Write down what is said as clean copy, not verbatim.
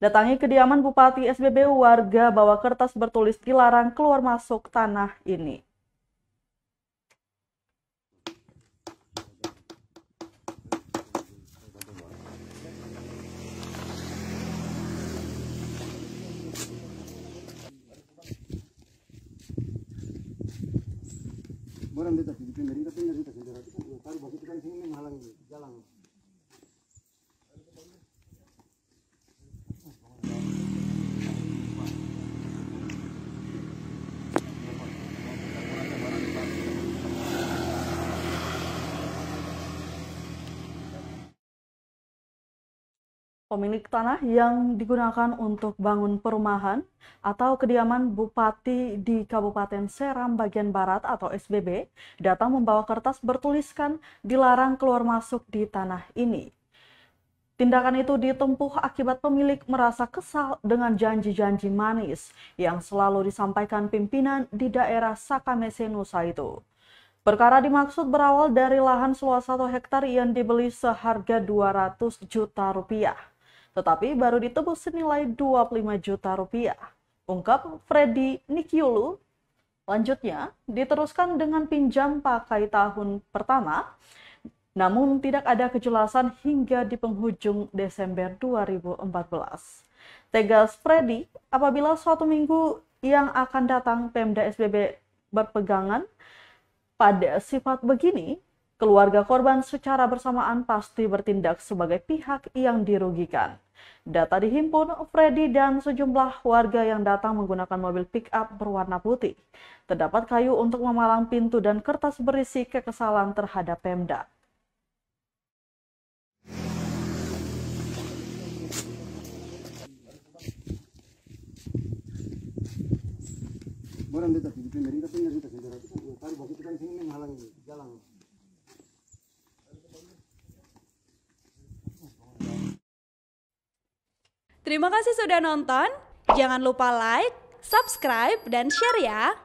Datangi kediaman Bupati SBB, warga bawa kertas bertulis dilarang keluar masuk tanah ini. Pemilik tanah yang digunakan untuk bangun perumahan atau kediaman Bupati di Kabupaten Seram bagian Barat atau SBB datang membawa kertas bertuliskan dilarang keluar masuk di tanah ini. Tindakan itu ditempuh akibat pemilik merasa kesal dengan janji-janji manis yang selalu disampaikan pimpinan di daerah Sakamese Nusa itu. Perkara dimaksud berawal dari lahan seluas 1 hektar yang dibeli seharga 200 juta rupiah. Tetapi baru ditebus senilai 25 juta rupiah. Ungkap Freddy Nikyulu. Lanjutnya, diteruskan dengan pinjam pakai tahun pertama, namun tidak ada kejelasan hingga di penghujung Desember 2014. Tegas Freddy, apabila suatu minggu yang akan datang Pemda SBB berpegangan pada sifat begini, keluarga korban secara bersamaan pasti bertindak sebagai pihak yang dirugikan. Data dihimpun, Freddy dan sejumlah warga yang datang menggunakan mobil pick-up berwarna putih. Terdapat kayu untuk memalang pintu dan kertas berisi kekesalan terhadap Pemda. Terima kasih sudah nonton. Jangan lupa like, subscribe, dan share ya.